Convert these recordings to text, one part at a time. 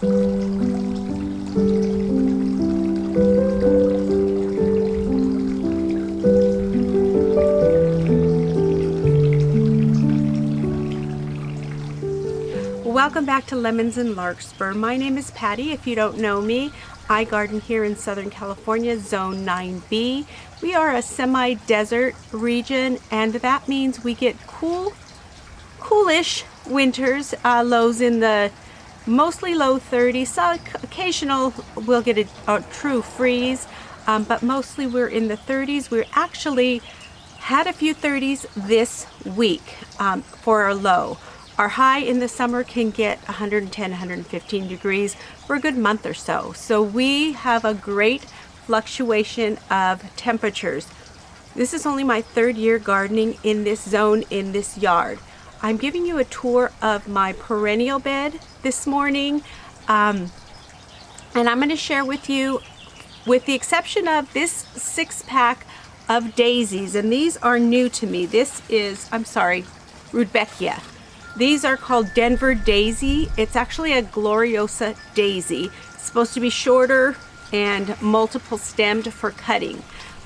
Welcome back to Lemons and Larkspur. My name is Patty. If you don't know me, I garden here in Southern California, Zone 9B. We are a semi-desert region, and that means we get coolish winters, lows in the mostly low 30s. So occasional we'll get a true freeze, but mostly we're in the 30s. We're actually had a few 30s this week for our low. Our high in the summer can get 110, 115 degrees for a good month or so. So we have a great fluctuation of temperatures. This is only my third year gardening in this zone, in this yard. I'm giving you a tour of my perennial bed this morning. And I'm going to share with you, with the exception of this 6-pack of daisies, and these are new to me. This is, Rudbeckia. These are called Denver Daisy. It's actually a Gloriosa daisy. It's supposed to be shorter and multiple stemmed for cutting.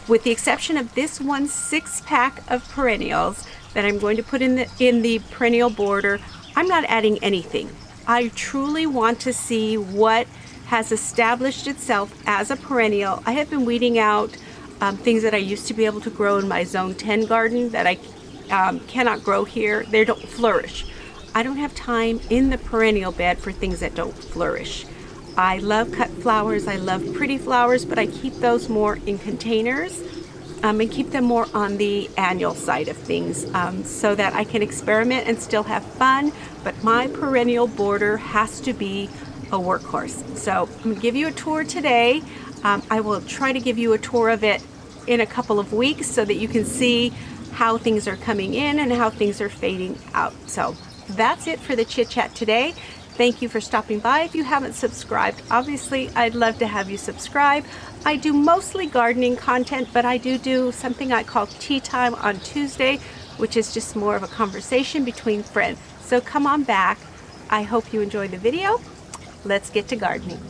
With the exception of this one 6-pack of perennials that I'm going to put in the perennial border, I'm not adding anything. I truly want to see what has established itself as a perennial. I have been weeding out things that I used to be able to grow in my Zone 10 garden that I cannot grow here. They don't flourish. I don't have time in the perennial bed for things that don't flourish. I love cut flowers, I love pretty flowers, but I keep those more in containers and keep them more on the annual side of things so that I can experiment and still have fun, but my perennial border has to be a workhorse. So I'm going to give you a tour today. I will try to give you a tour of it in a couple of weeks so that you can see how things are coming in and how things are fading out. So that's it for the chit chat today. Thank you for stopping by. If you haven't subscribed, obviously I'd love to have you subscribe. I do mostly gardening content, but I do something I call tea time on Tuesday, which is just more of a conversation between friends. So come on back. I hope you enjoy the video. Let's get to gardening.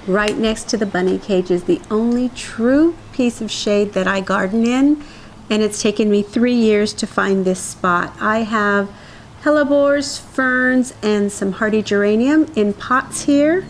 Right next to the bunny cage is the only true piece of shade that I garden in, and it's taken me 3 years to find this spot. I have hellebores, ferns, and some hardy geranium in pots here.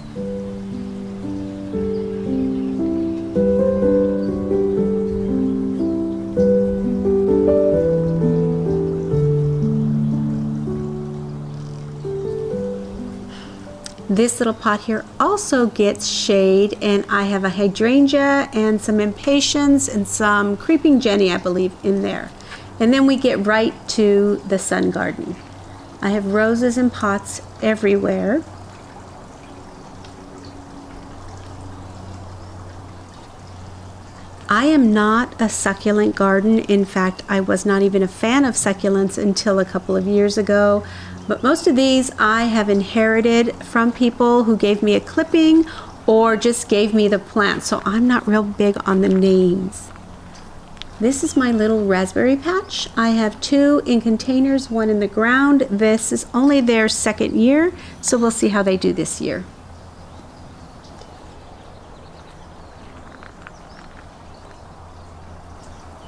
This little pot here also gets shade, and I have a hydrangea and some impatiens and some creeping jenny, I believe, in there. And then we get right to the sun garden. I have roses in pots everywhere. I am not a succulent garden. In fact, I was not even a fan of succulents until a couple of years ago. But most of these I have inherited from people who gave me a clipping or just gave me the plant, so I'm not real big on the names. This is my little raspberry patch. I have 2 in containers, 1 in the ground. This is only their 2nd year, so we'll see how they do this year.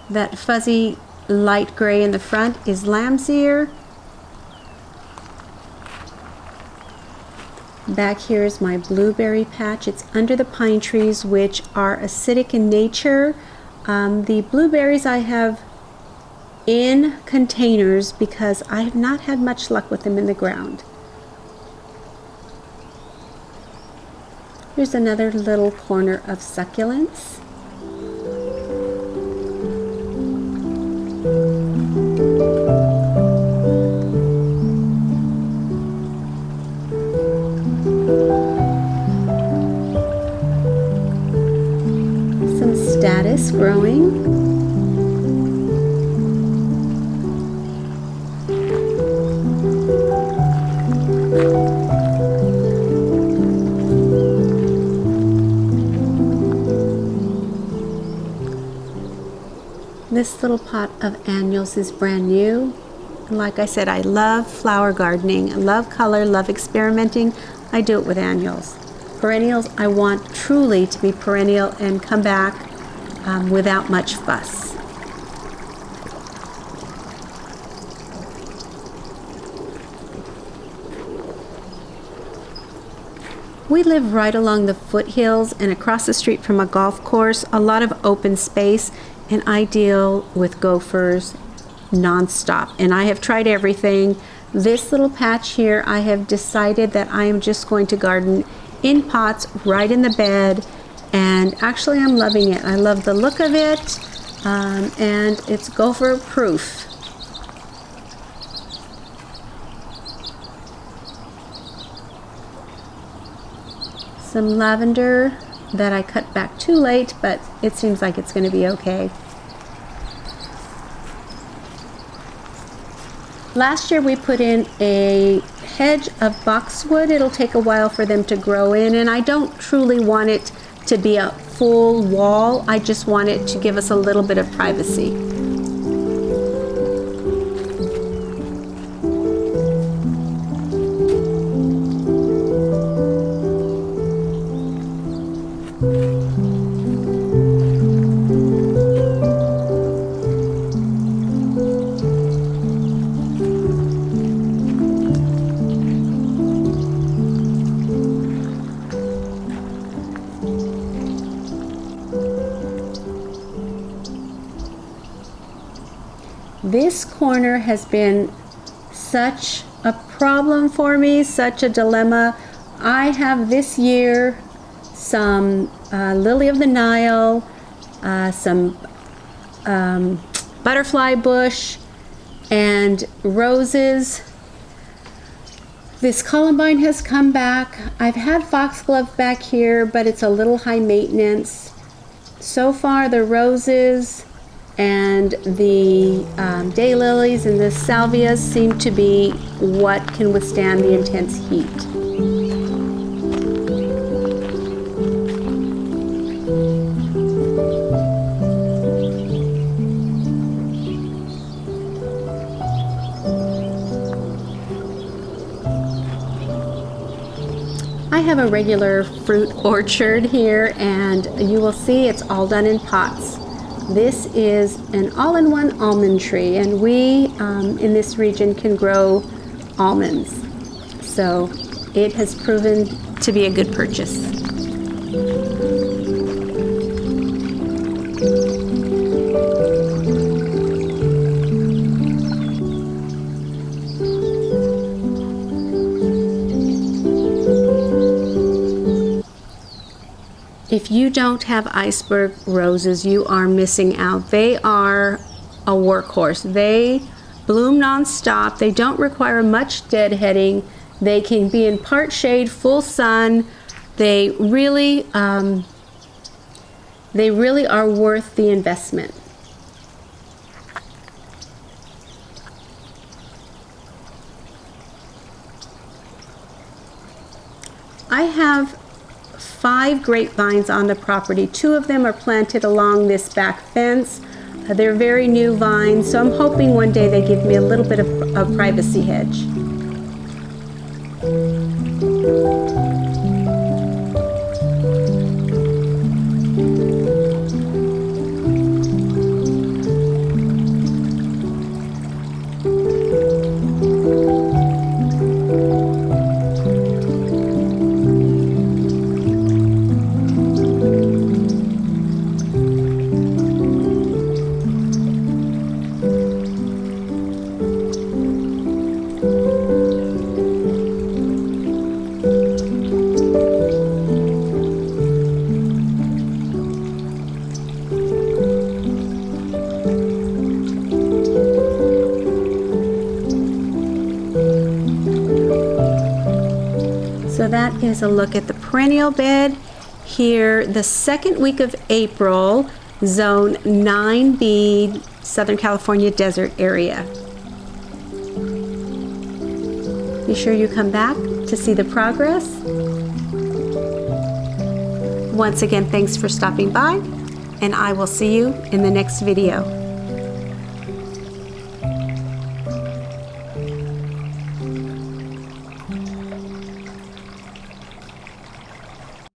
That fuzzy light gray in the front is lamb's ear. Back here is my blueberry patch. It's under the pine trees, which are acidic in nature. The blueberries I have in containers because I have not had much luck with them in the ground. Here's another little corner of succulents. lettuce growing. This little pot of annuals is brand new. And like I said, I love flower gardening. I love color, love experimenting. I do it with annuals. Perennials, I want truly to be perennial and come back without much fuss. We live right along the foothills and across the street from a golf course, a lot of open space, and I deal with gophers nonstop. And I have tried everything. This little patch here, I have decided that I am just going to garden in pots right in the bed, and actually I'm loving it. I love the look of it, and it's gopher-proof. Some lavender that I cut back too late, but it seems like it's going to be okay. Last year we put in a hedge of boxwood. It'll take a while for them to grow in, and I don't truly want it to be a full wall. I just want it to give us a little bit of privacy. This corner has been such a problem for me, such a dilemma. I have this year some lily of the Nile, some butterfly bush, and roses. This columbine has come back. I've had foxglove back here, but it's a little high maintenance. So far, the roses and the daylilies and the salvias seem to be what can withstand the intense heat. I have a regular fruit orchard here, and you will see it's all done in pots. This is an all-in-one almond tree, and we in this region can grow almonds. So it has proven to be a good purchase. If you don't have Iceberg roses, you are missing out. They are a workhorse. They bloom nonstop. They don't require much deadheading. They can be in part shade, full sun. They really are worth the investment. I have 5 grapevines on the property. 2 of them are planted along this back fence. They're very new vines, so I'm hoping one day they give me a little bit of a privacy hedge. So that is a look at the perennial bed here the second week of April, Zone 9B, Southern California desert area. Be sure you come back to see the progress. Once again, thanks for stopping by, and I will see you in the next video.